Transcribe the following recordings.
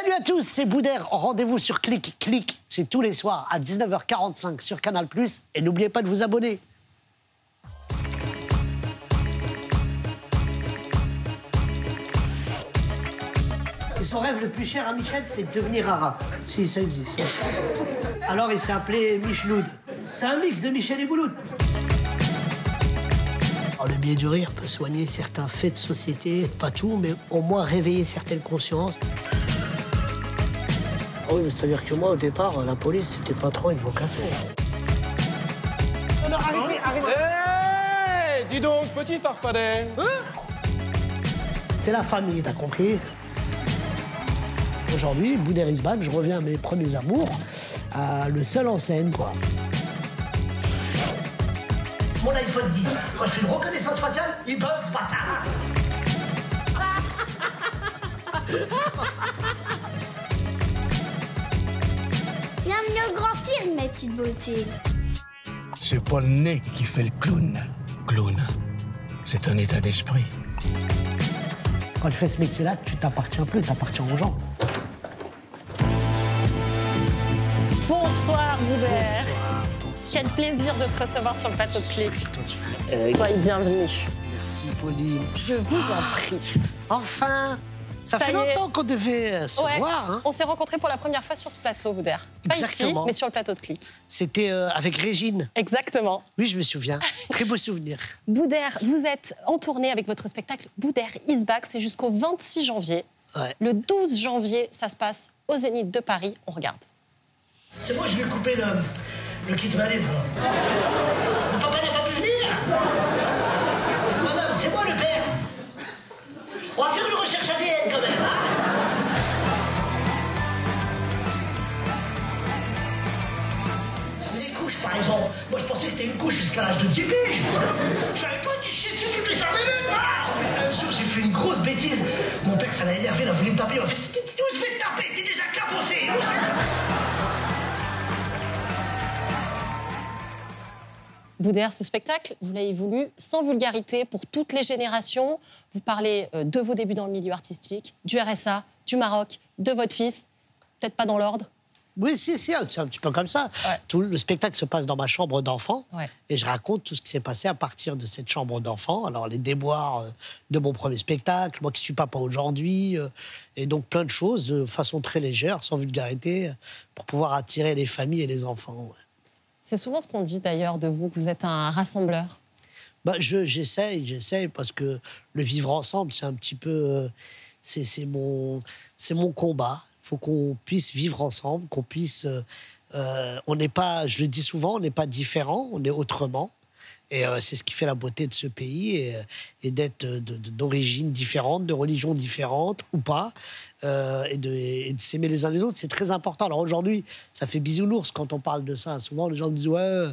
Salut à tous, c'est Boudère. Rendez-vous sur Clic. Clic, c'est tous les soirs à 19h45 sur Canal+. Et n'oubliez pas de vous abonner. Et son rêve le plus cher à Michel, c'est de devenir arabe. Si, ça existe. Alors il s'est appelé Micheloud. C'est un mix de Michel et Bouloud. Alors, le biais du rire peut soigner certains faits de société, pas tout, mais au moins réveiller certaines consciences. Oui, c'est-à-dire que moi, au départ, la police, c'était pas trop une vocation. Non, arrêtez, arrêtez. Hé, dis donc, petit farfadet. C'est la famille, t'as compris? Aujourd'hui, Boudère is back, je reviens à mes premiers amours, à le seul en scène, quoi. Mon iPhone 10, quand je fais une reconnaissance faciale, il bug ce bâtard. Bienvenue au Grand Cirque, mes petites beautés. C'est pas le nez qui fait le clown. Clown, c'est un état d'esprit. Quand tu fais ce métier-là, tu t'appartiens plus, t'appartiens aux gens. Bonsoir, Boudère. Quel plaisir de te recevoir sur le plateau de Clic. Soyez bienvenue. Merci, Pauline. Je vous en prie. Enfin, ça fait y est. longtemps qu'on devait se Ouais, voir. Hein. on s'est rencontrés pour la première fois sur ce plateau, Boudère. Pas Exactement. ici, mais sur le plateau de Clic. C'était avec Régine. Exactement. Oui, je me souviens. Très beau souvenir. Boudère, vous êtes en tournée avec votre spectacle Boudère is back. C'est jusqu'au 26 janvier. Ouais. Le 12 janvier, ça se passe au Zénith de Paris. On regarde. C'est moi, je vais couper le kit balai, moi. Mon papa n'a pas pu venir. Madame, c'est moi le père. On va faire une recherche ADN quand même, hein. Les couches, par exemple. Moi, je pensais que c'était une couche jusqu'à l'âge de 10 piges. Je savais pas qu'il chiait dessus toutes les 5 minutes. Un jour, j'ai fait une grosse bêtise. Mon père, ça l'a énervé, il a voulu me taper. Il m'a fait, où je vais te taper? T'es déjà cabossé. Boudère, ce spectacle, vous l'avez voulu sans vulgarité pour toutes les générations. Vous parlez de vos débuts dans le milieu artistique, du RSA, du Maroc, de votre fils. Peut-être pas dans l'ordre. Oui, si, c'est un petit peu comme ça. Ouais. Tout le spectacle se passe dans ma chambre d'enfant. Ouais. Et je raconte tout ce qui s'est passé à partir de cette chambre d'enfant. Alors, les déboires de mon premier spectacle, moi qui suis papa aujourd'hui, et donc plein de choses de façon très légère, sans vulgarité, pour pouvoir attirer les familles et les enfants. Ouais. C'est souvent ce qu'on dit d'ailleurs de vous, que vous êtes un rassembleur. Bah, j'essaye, parce que le vivre ensemble, c'est un petit peu... c'est mon combat. Il faut qu'on puisse vivre ensemble, qu'on puisse... on n'est pas, je le dis souvent, on n'est pas différents, on est autrement. Et c'est ce qui fait la beauté de ce pays, et d'être d'origines différentes, de religions différentes ou pas, et de s'aimer les uns les autres, c'est très important. Alors aujourd'hui, ça fait bisounours quand on parle de ça. Souvent, les gens me disent « Ouais,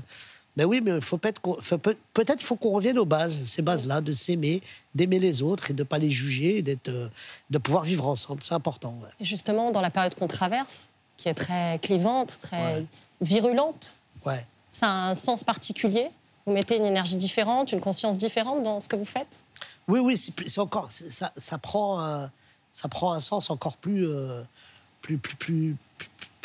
mais oui, mais peut-être faut qu'on revienne aux bases, ces bases-là, de s'aimer, d'aimer les autres et de ne pas les juger, et de pouvoir vivre ensemble. C'est important. Ouais. Et justement, dans la période qu'on traverse, qui est très clivante, très virulente, Ouais. ça a un sens particulier. Vous mettez une énergie différente, une conscience différente dans ce que vous faites. Oui, c'est encore, ça prend un sens encore plus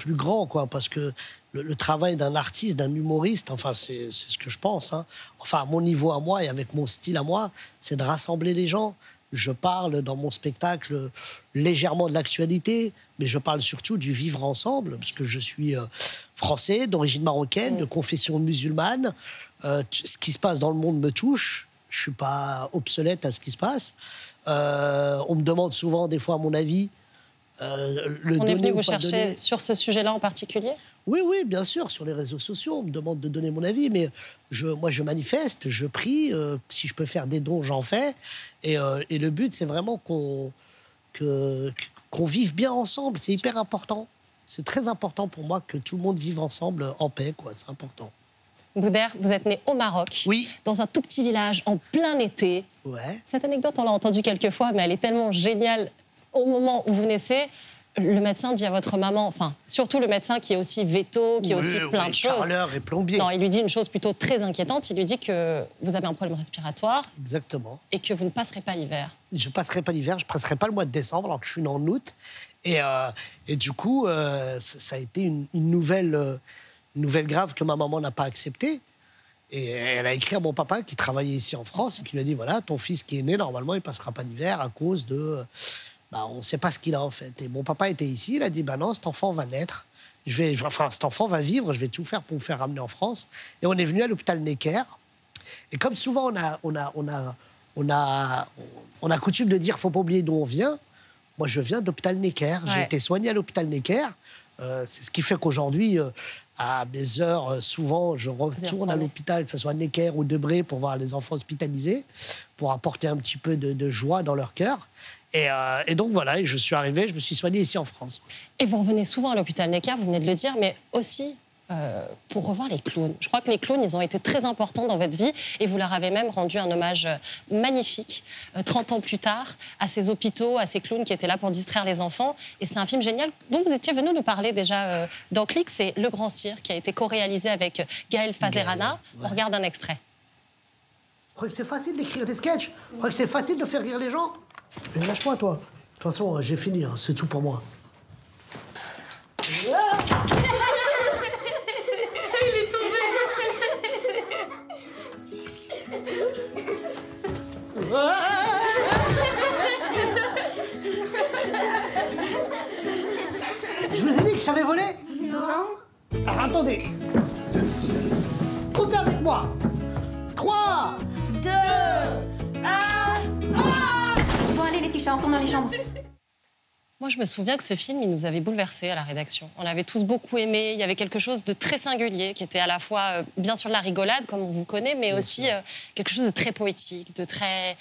grand, quoi, parce que le travail d'un artiste, d'un humoriste, enfin, c'est ce que je pense, hein. Enfin, à mon niveau à moi et avec mon style à moi, c'est de rassembler les gens. Je parle dans mon spectacle légèrement de l'actualité, mais je parle surtout du vivre ensemble, parce que je suis français, d'origine marocaine, de confession musulmane. Ce qui se passe dans le monde me touche. Je ne suis pas obsolète à ce qui se passe. On me demande souvent, des fois, mon avis. On est venu vous chercher sur ce sujet-là en particulier? Oui, bien sûr, sur les réseaux sociaux, on me demande de donner mon avis, mais moi, je manifeste, je prie, si je peux faire des dons, j'en fais, et le but, c'est vraiment qu'on vive bien ensemble, c'est hyper important. C'est très important pour moi que tout le monde vive ensemble en paix, quoi, c'est important. Boudère, vous êtes né au Maroc, Oui. dans un tout petit village, en plein été. Ouais. Cette anecdote, on l'a entendue quelques fois, mais elle est tellement géniale. Au moment où vous naissez, le médecin dit à votre maman, enfin, surtout le médecin qui est aussi veto, qui est aussi plein de choses. Carreleur et plombier. Non, il lui dit une chose plutôt très inquiétante. Il lui dit que vous avez un problème respiratoire Exactement. et que vous ne passerez pas l'hiver. Je passerai pas l'hiver, je passerai pas le mois de décembre, alors que je suis né en août. Et du coup, ça a été une nouvelle grave que ma maman n'a pas acceptée. Et elle a écrit à mon papa qui travaillait ici en France et qui lui a dit, voilà, ton fils qui est né, normalement, il passera pas l'hiver à cause de... on ne sait pas ce qu'il a, en fait. Et mon papa était ici, il a dit, non, cet enfant va naître. Cet enfant va vivre, je vais tout faire pour le faire ramener en France. Et on est venu à l'hôpital Necker. Et comme souvent, on a coutume de dire, faut pas oublier d'où on vient. Moi, je viens d'hôpital Necker. J'ai été soigné à l'hôpital Necker. C'est ce qui fait qu'aujourd'hui... à mes heures, souvent, je retourne à l'hôpital, que ce soit Necker ou Debré, pour voir les enfants hospitalisés, pour apporter un petit peu de joie dans leur cœur. Et donc voilà, et je suis arrivé, je me suis soigné ici en France. Et vous revenez souvent à l'hôpital Necker, vous venez de le dire, mais aussi pour revoir les clowns. Je crois que les clowns, ils ont été très importants dans votre vie et vous leur avez même rendu un hommage magnifique, 30 ans plus tard, à ces hôpitaux, à ces clowns qui étaient là pour distraire les enfants. Et c'est un film génial dont vous étiez venu nous parler déjà dans Click, c'est Le Grand Cirque, qui a été co-réalisé avec Gaël Fazerana. On regarde un extrait. Tu crois que c'est facile d'écrire des sketchs? Tu crois que c'est facile de faire rire les gens? Mais lâche-moi, toi. De toute façon, j'ai fini, hein. C'est tout pour moi. Je vous ai dit que je savais voler? Non. Alors, attendez. Comptez avec moi. 3, 2, 1... Bon, allez, les petits chats, on retourne dans les chambres. Moi, je me souviens que ce film, il nous avait bouleversés à la rédaction. On l'avait tous beaucoup aimé. Il y avait quelque chose de très singulier, qui était à la fois, bien sûr, de la rigolade, comme on vous connaît, mais aussi quelque chose de très poétique, de très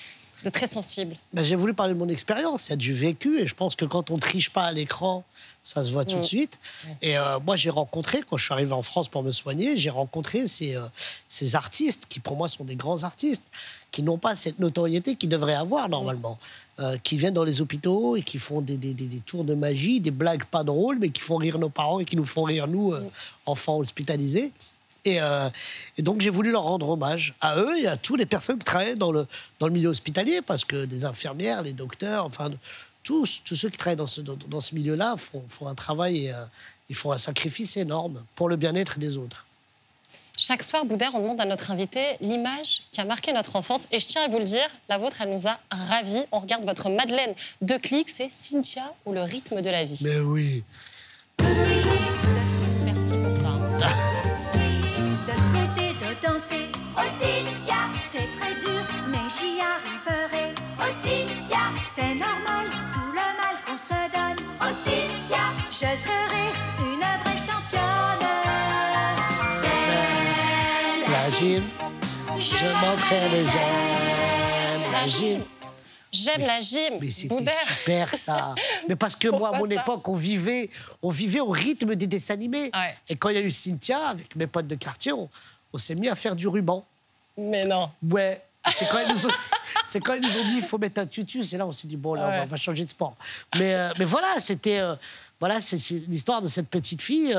sensible. J'ai voulu parler de mon expérience, il y a du vécu, et je pense que quand on ne triche pas à l'écran, ça se voit tout de suite. Et moi, j'ai rencontré, quand je suis arrivé en France pour me soigner, j'ai rencontré ces artistes, qui pour moi sont des grands artistes, qui n'ont pas cette notoriété qu'ils devraient avoir normalement, qui viennent dans les hôpitaux et qui font des tours de magie, des blagues pas drôles, mais qui font rire nos parents et qui nous font rire, nous, enfants hospitalisés. Et donc, j'ai voulu leur rendre hommage à eux et à toutes les personnes qui travaillent dans le milieu hospitalier, parce que des infirmières, les docteurs, enfin, tous ceux qui travaillent dans ce milieu-là font un travail et ils font un sacrifice énorme pour le bien-être des autres. Chaque soir, Boudère, on demande à notre invité l'image qui a marqué notre enfance. Et je tiens à vous le dire, la vôtre, elle nous a ravis. On regarde votre Madeleine de Click, c'est Cynthia ou le rythme de la vie. Mais oui. Merci pour ça. De sauter, de danser. Oh Cynthia, C'est très dur, mais j'y arriverai. oh Cynthia, C'est normal, tout le mal qu'on se donne. oh Cynthia, Je serai une vraie championne. La gym, je m'entraîne, j'aime la gym. J'aime la gym, Mais c'était Boudère. super, ça. Mais parce que moi, à mon Pourquoi ça époque, on vivait au rythme des dessins animés. Ouais. Et quand il y a eu Cynthia, avec mes potes de quartier, on s'est mis à faire du ruban. Mais non. Ouais. C'est quand ils nous ont dit il faut mettre un tutu, c'est là on s'est dit bon là Ouais. on va changer de sport. Mais voilà, c'était c'est l'histoire de cette petite fille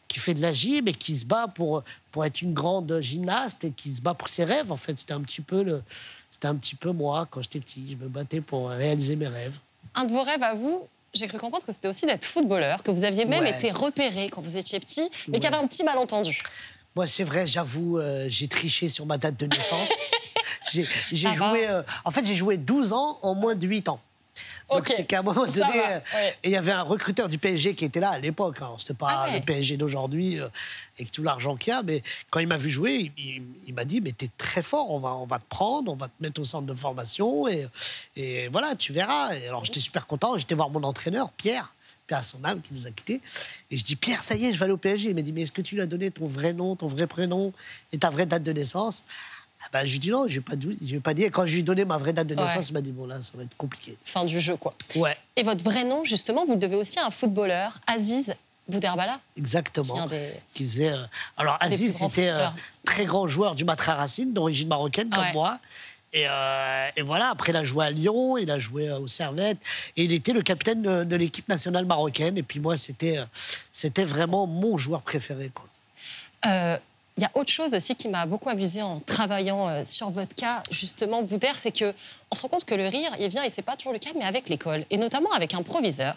qui fait de la gym et qui se bat pour être une grande gymnaste et qui se bat pour ses rêves. En fait, c'était un petit peu moi quand j'étais petit, je me battais pour réaliser mes rêves. Un de vos rêves à vous, j'ai cru comprendre que c'était aussi d'être footballeur, que vous aviez même Ouais. été repéré quand vous étiez petit, mais qu'il y avait un petit malentendu. Moi, c'est vrai, j'avoue, j'ai triché sur ma date de naissance. J'ai Ça va. joué... en fait, j'ai joué 12 ans en moins de 8 ans. Donc, Ok. c'est qu'à un moment Ça donné... va, ouais. Et il y avait un recruteur du PSG qui était là à l'époque. Hein. C'était pas Ah ouais. le PSG d'aujourd'hui avec tout l'argent qu'il y a. Mais quand il m'a vu jouer, il m'a dit « Mais t'es très fort, on va te prendre, on va te mettre au centre de formation. Et voilà, tu verras. » Et alors, j'étais super content. J'étais voir mon entraîneur, Pierre. Paix à son âme, qui nous a quittés. Et je dis, Pierre, ça y est, je vais aller au PSG. Il m'a dit, mais est-ce que tu lui as donné ton vrai nom, ton vrai prénom et ta vraie date de naissance? Ah ben, je lui ai dit non, je vais pas dire. Et quand je lui ai donné ma vraie date de naissance, Ouais. il m'a dit, bon, là, ça va être compliqué. Fin du jeu, quoi. Ouais, Et votre vrai nom, justement, vous le devez aussi à un footballeur, Aziz Bouderbala. exactement. Qui est un des- Qui faisait, alors, des Aziz, plus grands c'était footballeurs. très grand joueur du Matra Racine, d'origine marocaine, comme Ouais. moi. Et voilà, après, il a joué à Lyon, il a joué au Servette, et il était le capitaine de l'équipe nationale marocaine. Et puis moi, c'était vraiment mon joueur préféré, quoi. Il y a autre chose aussi qui m'a beaucoup amusée en travaillant sur votre cas, justement, Boudère, c'est qu'on se rend compte que le rire, il vient, et c'est pas toujours le cas, mais avec l'école, et notamment avec un proviseur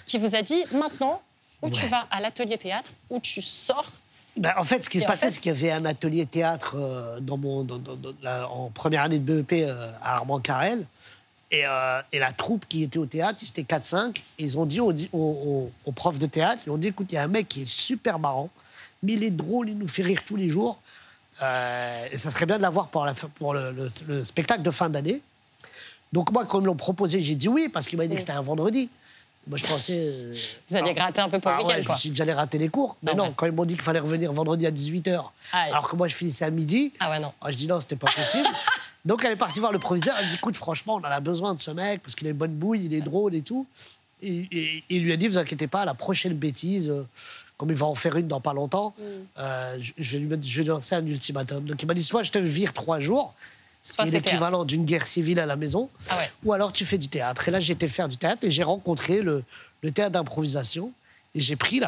qui vous a dit maintenant, ou tu Ouais. vas à l'atelier théâtre, ou tu sors. Ben, en fait, ce qui Et se en passait, fait- c'est qu'il y avait un atelier théâtre en première année de BEP à Armand-Carrel. Et la troupe qui était au théâtre, ils étaient 4-5. Ils ont dit aux profs de théâtre, ils ont dit, écoute, il y a un mec qui est super marrant, mais il est drôle, il nous fait rire tous les jours. Et ça serait bien de l'avoir pour le spectacle de fin d'année. Donc moi, quand ils me l'ont proposé, j'ai dit oui, parce qu'il m'a dit que c'était un vendredi. Moi, je pensais... Vous alliez gratter un peu pour le week-end, Je me quoi. suis dit que j'allais rater les cours. Mais Ah non, ouais. quand ils m'ont dit qu'il fallait revenir vendredi à 18h, Aïe. alors que moi, je finissais à midi, Ah ouais, non. je dis non, c'était pas possible. Donc, elle est partie voir le proviseur. Elle dit, écoute, franchement, on en a besoin de ce mec, parce qu'il a une bonne bouille, il est drôle et tout. Et il lui a dit, vous inquiétez pas, la prochaine bêtise, comme il va en faire une dans pas longtemps, je vais lui lancer un ultimatum. Donc, il m'a dit, soit je te vire 3 jours, ce qui Soit est c'est l'équivalent d'une guerre civile à la maison, Ah ouais. ou alors tu fais du théâtre. Et là, j'ai été faire du théâtre et j'ai rencontré le théâtre d'improvisation. Et j'ai pris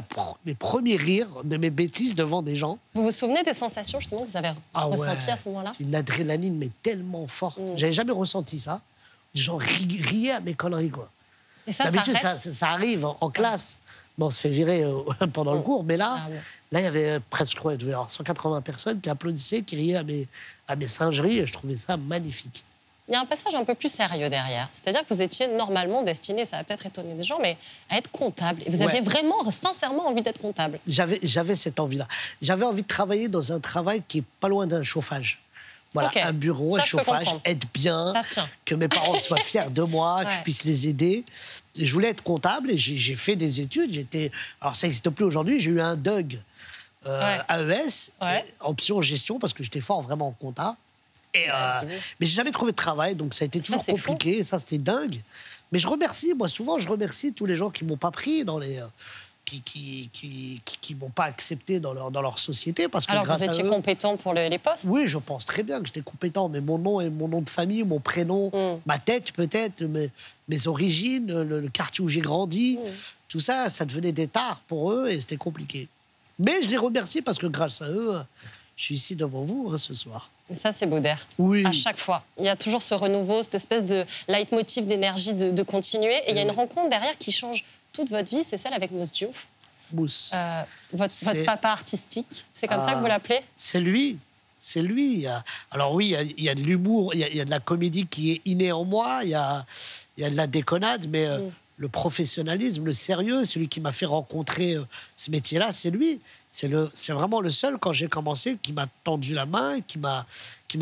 les premiers rires de mes bêtises devant des gens. Vous vous souvenez des sensations justement que vous avez ressenties ouais. à ce moment-là? Une adrénaline, mais tellement forte. J'avais jamais ressenti ça. Les gens riaient à mes conneries, quoi. Et ça D'habitude, reste- ça arrive en classe. Bon, on se fait virer pendant le cours. Mais là, Ah, bon. il y avait presque, je crois, il devait y avoir 180 personnes qui applaudissaient, qui riaient à mes singeries. Et je trouvais ça magnifique. Il y a un passage un peu plus sérieux derrière. C'est-à-dire que vous étiez normalement destiné, ça va peut-être étonner des gens, mais à être comptable. Et vous aviez Ouais. vraiment, sincèrement envie d'être comptable. J'avais cette envie-là. J'avais envie de travailler dans un travail qui est pas loin d'un chauffage. Voilà, Ok. un bureau, Ça, un je peux chauffage, comprendre. être bien, Ça se tient. que mes parents soient fiers de moi, que je Ouais. puisse les aider. Et je voulais être comptable et j'ai fait des études. Alors, ça n'existe plus aujourd'hui. J'ai eu un DUG Ouais. AES, Ouais. option gestion, parce que j'étais fort vraiment en compta. Et, dis-moi. mais j'ai jamais trouvé de travail, donc ça a été toujours c'est fou. compliqué. Et ça, c'était dingue. Mais je remercie, moi, souvent, je remercie tous les gens qui m'ont pas pris dans les... qui m'ont pas accepté dans leur société, parce que Alors que grâce vous étiez à eux... compétent pour les postes. Oui, je pense très bien que j'étais compétent, mais mon nom et mon nom de famille, mon prénom, ma tête peut-être, mes origines, le quartier où j'ai grandi, tout ça, ça devenait des tares pour eux et c'était compliqué. Mais je les remercie parce que grâce à eux, je suis ici devant vous ce soir. Et ça, c'est Baudère. Oui. À chaque fois. Il y a toujours ce renouveau, cette espèce de leitmotiv d'énergie de continuer. Et il y a une rencontre derrière qui change toute votre vie, c'est celle avec Mouss Diouf. Mousse. Votre C'est- papa artistique. C'est comme ça que Ah. vous l'appelez? C'est lui. C'est lui. Alors oui, il y a de l'humour, il y a de la comédie qui est innée en moi, il y a de la déconnade, mais le professionnalisme, le sérieux, celui qui m'a fait rencontrer ce métier-là, c'est lui. C'est vraiment le seul, quand j'ai commencé, qui m'a tendu la main, qui m'a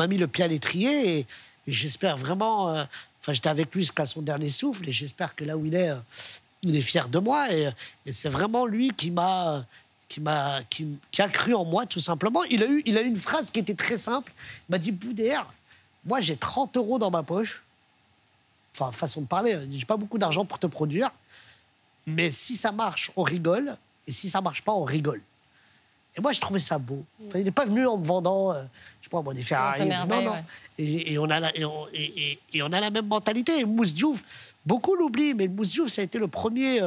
mis le pied à l'étrier. Et j'espère vraiment... Enfin, j'étais avec lui jusqu'à son dernier souffle, et j'espère que là où il est fier de moi. Et c'est vraiment lui qui a cru en moi, tout simplement. Il a eu une phrase qui était très simple. Il m'a dit, Boudère, moi j'ai 30 € dans ma poche. Enfin, façon de parler, j'ai pas beaucoup d'argent pour te produire. Mais si ça marche, on rigole. Et si ça marche pas, on rigole. Et moi, je trouvais ça beau. Enfin, il n'est pas venu en me vendant, je sais pas, moi, des Ferrari. Des merveilles, Non. ouais. Et on a la même mentalité. Et Mouss Diouf, beaucoup l'oublient, mais Mouss Diouf, ça a été le premier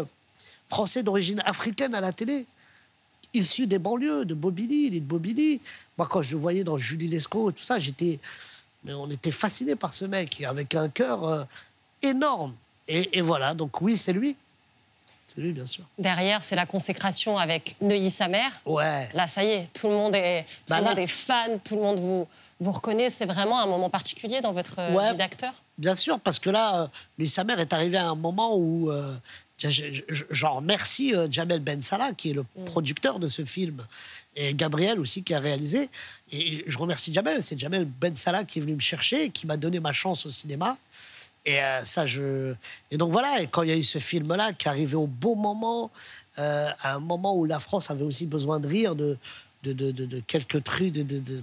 Français d'origine africaine à la télé, issu des banlieues, de Bobigny, il est de Bobigny. Moi, quand je le voyais dans Julie Lescaut et tout ça, mais on était fascinés par ce mec, avec un cœur énorme. Et voilà, donc oui, c'est lui. C'est lui, bien sûr. Derrière, c'est la consécration avec Neuilly sa mère. Ouais. Là, ça y est, tout le monde est fan, tout le monde vous reconnaît. C'est vraiment un moment particulier dans votre Ouais. vie d'acteur. Bien sûr, parce que là, lui, sa mère est arrivée à un moment où j'en remercie Jamel Ben Salah, qui est le producteur de ce film, et Gabriel aussi, qui a réalisé. Et je remercie Jamel, c'est Jamel Ben Salah qui est venu me chercher, qui m'a donné ma chance au cinéma. Et et donc voilà, et quand il y a eu ce film-là qui arrivait au bon moment, à un moment où la France avait aussi besoin de rire, de quelques trucs,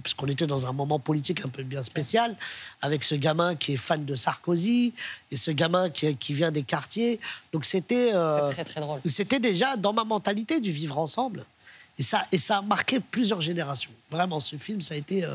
parce qu'on était dans un moment politique un peu bien spécial, avec ce gamin qui est fan de Sarkozy, et ce gamin qui vient des quartiers. Donc c'était Très, très drôle. c'était déjà dans ma mentalité du vivre ensemble. Et ça a marqué plusieurs générations. Vraiment, ce film, ça a été...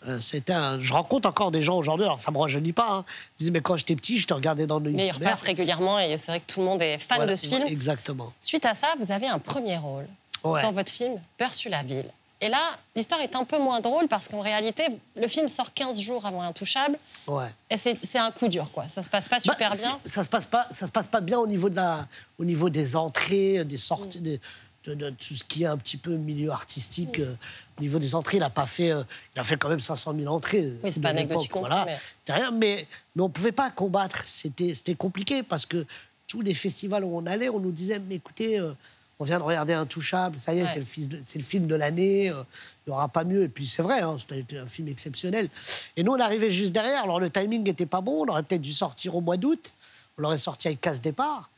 je rencontre encore des gens aujourd'hui, alors ça me rajeunit pas. Hein. Ils disent, mais quand j'étais petit, je te regardais dans le Mais il repasse régulièrement et c'est vrai que tout le monde est fan de ce film. Exactement. Suite à ça, vous avez un premier rôle Ouais. dans votre film Peur sur la ville. Et là, l'histoire est un peu moins drôle parce qu'en réalité, le film sort 15 jours avant Intouchable. Ouais. Et c'est un coup dur, quoi. Ça se passe pas super bien. Ça se passe pas bien au niveau des entrées, des sorties, de tout ce qui est un petit peu milieu artistique. Au niveau des entrées, il a fait quand même 500 000 entrées. Oui, c'est pas anecdotique non plus, voilà. mais... Rien, mais on pouvait pas combattre. C'était compliqué parce que tous les festivals où on allait, on nous disait, mais écoutez, on vient de regarder Intouchable, ça y est, Ouais. c'est le film de l'année, il n'y aura pas mieux. Et puis c'est vrai, c'était un film exceptionnel. Et nous, on arrivait juste derrière, alors le timing n'était pas bon, on aurait peut-être dû sortir au mois d'août, on l'aurait sorti avec Casse Départ.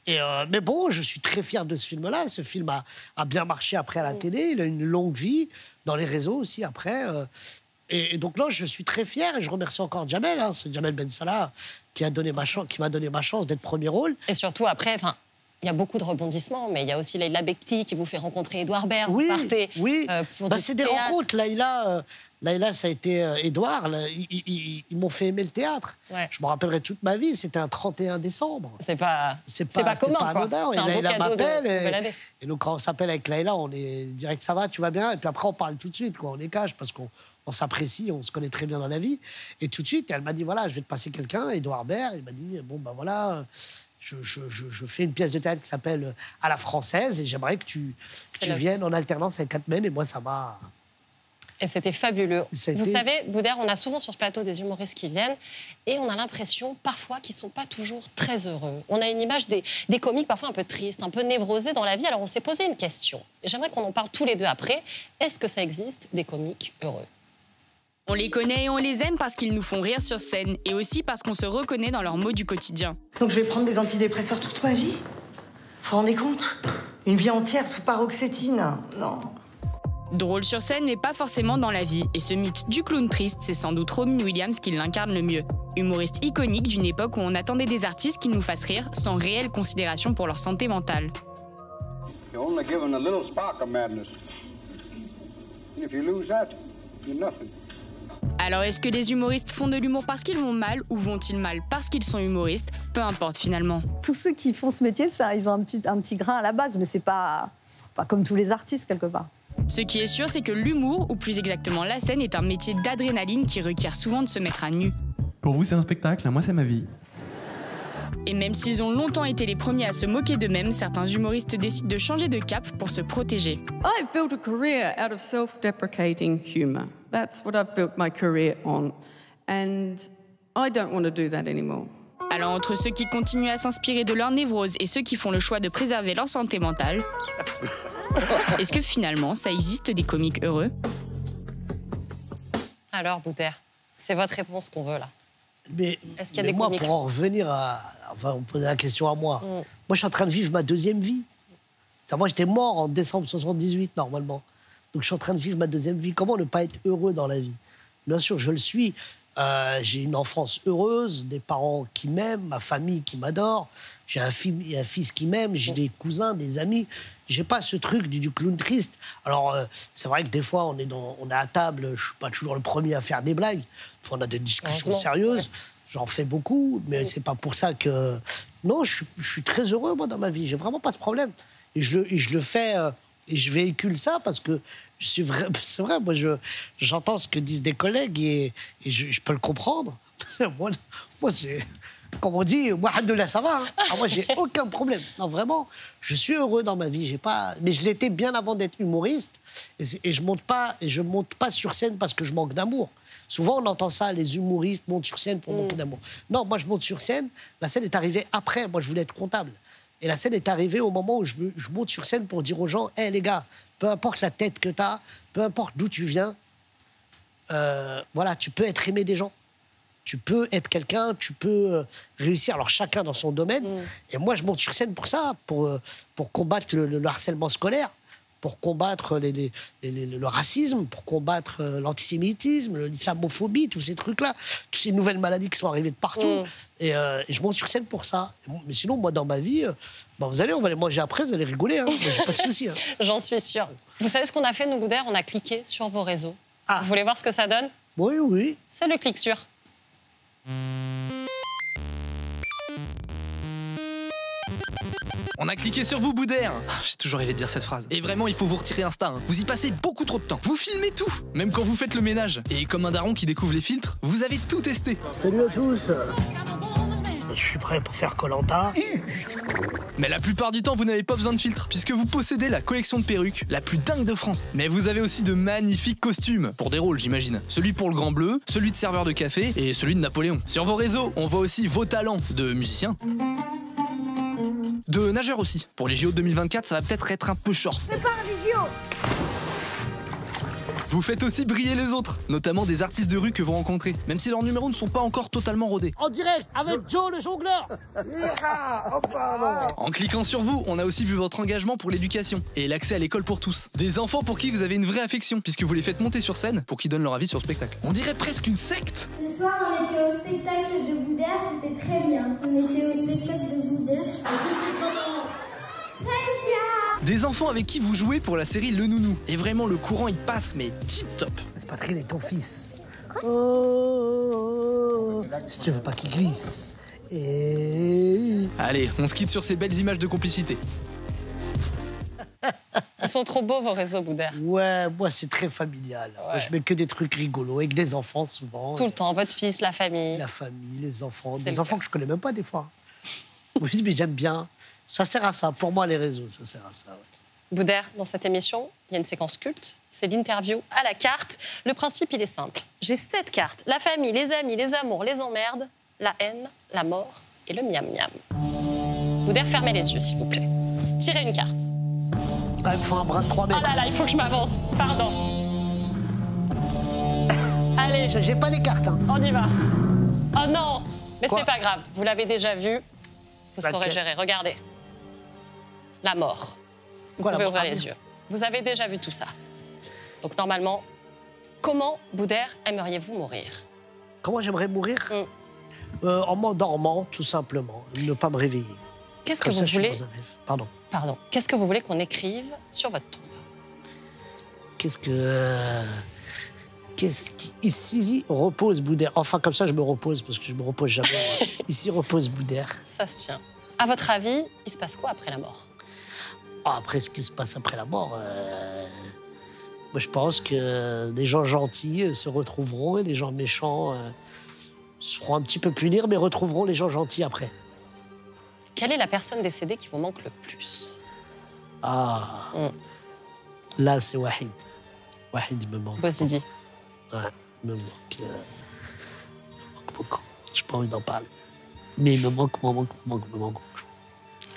Mais bon, je suis très fier de ce film-là. Ce film a bien marché après à la télé, il a une longue vie, dans les réseaux aussi après. Et donc là, je suis très fier et je remercie encore Jamel, c'est Jamel Ben Salah qui m'a donné ma chance d'être premier rôle. Et surtout, après, il y a beaucoup de rebondissements, mais il y a aussi Leïla Bekti qui vous fait rencontrer Édouard Baird. Oui, vous partez oui. pour du C'est des théâtre. rencontres. Laïla, ça a été Édouard. Ils m'ont fait aimer le théâtre. Ouais. Je me rappellerai toute ma vie. C'était un 31 décembre. C'est pas C'était commun, pas quoi. anodin. C'est Et un beau Laïla cadeau de m'appelle. nouvelle année. Et donc, quand on s'appelle avec Laïla, on est direct, ça va, tu vas bien. Et puis après, on parle tout de suite, quoi. On est cash parce qu'on s'apprécie, on se connaît très bien dans la vie. Et tout de suite, elle m'a dit, voilà, je vais te passer quelqu'un, Édouard Baird. Il m'a dit, bon, ben voilà, je fais une pièce de théâtre qui s'appelle À la française et j'aimerais que tu viennes en alternance avec Katmen. Et moi, ça m'a... Et c'était fabuleux. Ça a Vous été- savez, Boudère, on a souvent sur ce plateau des humoristes qui viennent et on a l'impression parfois qu'ils ne sont pas toujours très heureux. On a une image des comiques parfois un peu tristes, un peu névrosés dans la vie. Alors on s'est posé une question. Et j'aimerais qu'on en parle tous les deux après. Est-ce que ça existe des comiques heureux ? On les connaît et on les aime parce qu'ils nous font rire sur scène et aussi parce qu'on se reconnaît dans leurs mots du quotidien. Donc je vais prendre des antidépresseurs toute ma vie? Vous vous rendez compte? Une vie entière sous paroxétine? Non. Drôle sur scène, mais pas forcément dans la vie. Et ce mythe du clown triste, c'est sans doute Robin Williams qui l'incarne le mieux. Humoriste iconique d'une époque où on attendait des artistes qui nous fassent rire sans réelle considération pour leur santé mentale. You're only given a little spark of madness. And if you lose that, you're nothing. Alors est-ce que les humoristes font de l'humour parce qu'ils vont mal ou vont-ils mal parce qu'ils sont humoristes? Peu importe finalement. Tous ceux qui font ce métier, ça, ils ont un petit grain à la base, mais c'est pas comme tous les artistes quelque part. Ce qui est sûr, c'est que l'humour, ou plus exactement la scène, est un métier d'adrénaline qui requiert souvent de se mettre à nu. Pour vous, c'est un spectacle, moi, c'est ma vie. Et même s'ils ont longtemps été les premiers à se moquer d'eux-mêmes, certains humoristes décident de changer de cap pour se protéger. I've built a career out of self-deprecating humour. That's what I've built my career on. And I don't want to do that anymore. Alors entre ceux qui continuent à s'inspirer de leur névrose et ceux qui font le choix de préserver leur santé mentale, est-ce que finalement ça existe des comiques heureux? Alors, Boudère, c'est votre réponse qu'on veut là. Mais Est-ce qu'il y a des moi, comiques pour en revenir à... Enfin, on posait la question à moi. Moi, je suis en train de vivre ma deuxième vie. Moi, j'étais mort en décembre 78, normalement. Donc, je suis en train de vivre ma deuxième vie. Comment ne pas être heureux dans la vie? Bien sûr, je le suis. J'ai une enfance heureuse, des parents qui m'aiment, ma famille qui m'adore. J'ai un fils qui m'aime, j'ai des cousins, des amis. J'ai pas ce truc du clown triste. Alors, c'est vrai que des fois, on est à table, je suis pas toujours le premier à faire des blagues. Enfin, on a des discussions sérieuses. Ouais. J'en fais beaucoup, mais c'est pas pour ça que... Non, je suis très heureux, moi, dans ma vie. J'ai vraiment pas ce problème. Et je le fais... et je véhicule ça parce que c'est vrai, moi, j'entends ce que disent des collègues et je peux le comprendre. moi c'est... Comme on dit, moi, alhamdoulilah, ça va. Moi, j'ai aucun problème. Non, vraiment, je suis heureux dans ma vie. Mais je l'étais bien avant d'être humoriste. Et je monte pas sur scène parce que je manque d'amour. Souvent, on entend ça, les humoristes montent sur scène pour manquer d'amour. Non, moi, je monte sur scène. La scène est arrivée après. Moi, je voulais être comptable. Et la scène est arrivée au moment où je monte sur scène pour dire aux gens, hé, les gars, peu importe la tête que tu as, peu importe d'où tu viens, voilà, tu peux être aimé des gens. Tu peux être quelqu'un, tu peux réussir. Alors, chacun dans son domaine. Et moi, je monte sur scène pour ça, pour combattre le harcèlement scolaire, pour combattre le racisme, pour combattre l'antisémitisme, l'islamophobie, tous ces trucs-là, toutes ces nouvelles maladies qui sont arrivées de partout. Et je monte sur scène pour ça. Mais sinon, moi, dans ma vie, on va aller manger après, vous allez rigoler. Hein, j'ai pas de souci. Hein. J'en suis sûre. Vous savez ce qu'on a fait, nous, Boudère? On a cliqué sur vos réseaux. Vous voulez voir ce que ça donne? Oui, oui. C'est le clic sur. On a cliqué sur vous, Boudère. J'ai toujours rêvé de dire cette phrase. Et vraiment, il faut vous retirer Insta. Hein. Vous y passez beaucoup trop de temps. Vous filmez tout, même quand vous faites le ménage. Et comme un daron qui découvre les filtres, vous avez tout testé. Salut à tous. Je suis prêt pour faire Koh-Lanta. Mais la plupart du temps, vous n'avez pas besoin de filtre, puisque vous possédez la collection de perruques la plus dingue de France. Mais vous avez aussi de magnifiques costumes, pour des rôles j'imagine. Celui pour le Grand Bleu, celui de serveur de café et celui de Napoléon. Sur vos réseaux, on voit aussi vos talents de musicien. De nageur aussi. Pour les JO 2024, ça va peut-être être un peu short. Prépare les JO. Vous faites aussi briller les autres, notamment des artistes de rue que vous rencontrez, même si leurs numéros ne sont pas encore totalement rodés. En direct avec Joe le jongleur. En cliquant sur vous, on a aussi vu votre engagement pour l'éducation et l'accès à l'école pour tous. Des enfants pour qui vous avez une vraie affection, puisque vous les faites monter sur scène pour qu'ils donnent leur avis sur le spectacle. On dirait presque une secte. Ce soir, on était au spectacle de Boudère, c'était très bien. On était au spectacle de Boudère. C'était comment? Très bien. Des enfants avec qui vous jouez pour la série Le Nounou. Et vraiment, le courant, il passe, mais tip top. C'est Patrick et ton fils. Oh, si tu veux pas qu'il glisse. Et... Allez, on se quitte sur ces belles images de complicité. Ils sont trop beaux, vos réseaux, Boudère. Ouais, moi, c'est très familial. Ouais. Moi, je mets que des trucs rigolos, avec des enfants, souvent. Tout le temps, votre fils, la famille. La famille, les enfants. C'est Des le enfants cas. que je connais même pas, des fois. Oui, mais j'aime bien. Ça sert à ça. Pour moi, les réseaux, ça sert à ça. Ouais. Boudère, dans cette émission, il y a une séquence culte, c'est l'interview à la carte. Le principe, il est simple. J'ai 7 cartes. La famille, les amis, les amours, les emmerdes, la haine, la mort et le miam-miam. Boudère, fermez les yeux, s'il vous plaît. Tirez une carte. Ah, il faut un bras de 3 mètres. Oh là là, il faut que je m'avance. Pardon. Allez, J'ai pas les cartes. Hein. on y va. Oh non, mais Quoi? c'est pas grave. Vous l'avez déjà vu. Vous saurez Laquelle? gérer. Regardez. La mort. Vous Quoi, la pouvez mort? ouvrir Ah, les bien. yeux. Vous avez déjà vu tout ça. Donc normalement, comment, Boudère, aimeriez-vous mourir? Comment j'aimerais mourir En m'endormant, tout simplement. Ne pas me réveiller. Qu'est-ce que Comme vous ça, je suis voulez? dans un rêve. Pardon. Pardon. Qu'est-ce que vous voulez qu'on écrive sur votre tombe? Qu'est-ce qui... Ici repose Boudère. Enfin, comme ça, je me repose, parce que je me repose jamais. Ici repose Boudère. Ça se tient. À votre avis, il se passe quoi après la mort? Après, ce qui se passe après la mort, moi, je pense que des gens gentils se retrouveront et les gens méchants se feront un petit peu punir, mais retrouveront les gens gentils après. Quelle est la personne décédée qui vous manque le plus? Ah, là, c'est Wahid. Wahid, il me manque. Bozidi. Ouais, il me manque beaucoup. J'ai pas envie d'en parler. Mais il me manque.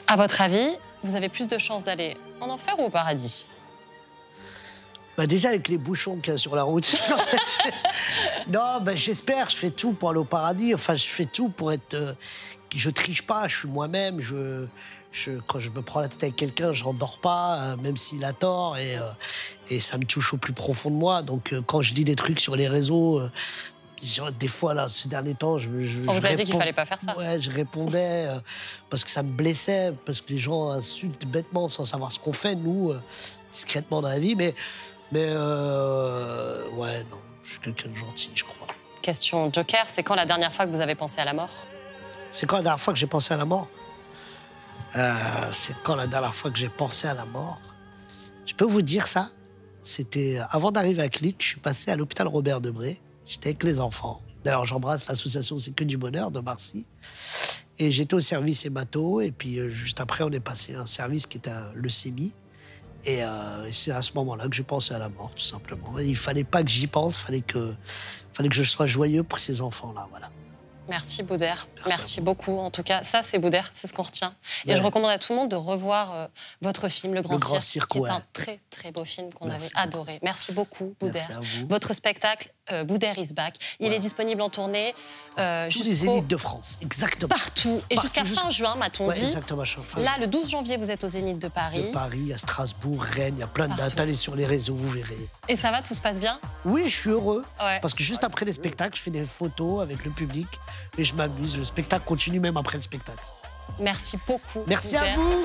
À votre avis, vous avez plus de chances d'aller en enfer ou au paradis? Bah déjà, avec les bouchons qu'il y a sur la route. Non, bah, j'espère, je fais tout pour aller au paradis. Enfin, je fais tout pour être... je triche pas, je suis moi-même. Quand je me prends la tête avec quelqu'un, je n'endors pas, même s'il a tort. Et ça me touche au plus profond de moi. Donc, quand je dis des trucs sur les réseaux... des fois, là, ces derniers temps, On vous a dit qu'il fallait pas faire ça. Ouais, je répondais parce que ça me blessait, parce que les gens insultent bêtement sans savoir ce qu'on fait, nous, discrètement dans la vie. Mais ouais, non, je suis quelqu'un de gentil, je crois. Question Joker, c'est quand la dernière fois que vous avez pensé à la mort? C'est quand la dernière fois que j'ai pensé à la mort? C'est quand la dernière fois que j'ai pensé à la mort? Je peux vous dire ça. C'était avant d'arriver à Clic, je suis passé à l'hôpital Robert Debré. J'étais avec les enfants. D'ailleurs, j'embrasse l'association C'est que du bonheur de Marcy. Et j'étais au service hémato. Et puis, juste après, on est passé à un service qui était un leucémie. Et c'est à ce moment-là que j'ai pensé à la mort, tout simplement. Et il fallait pas que j'y pense. Fallait que je sois joyeux pour ces enfants-là, voilà. Merci Boudère, merci Beaucoup. En tout cas, ça c'est Boudère, c'est ce qu'on retient. Et je recommande à tout le monde de revoir votre film Le Grand Cirque, qui est un très très beau film qu'on avait adoré. Merci beaucoup Boudère. Merci à vous. Votre spectacle Boudère is back, il est disponible en tournée Tous les Zéniths de France, exactement. Partout. Et jusqu'à fin juin, m'a-t-on dit. Exactement. Là, le 12 janvier, vous êtes au Zénith de Paris. De Paris, à Strasbourg, Rennes, il y a plein de dates. Allez sur les réseaux, vous verrez. Et ça va, tout se passe bien? Oui, je suis heureux. Ouais. Parce que juste après les spectacles, je fais des photos avec le public et je m'amuse. Le spectacle continue même après le spectacle. Merci beaucoup. Merci Boudère. à vous.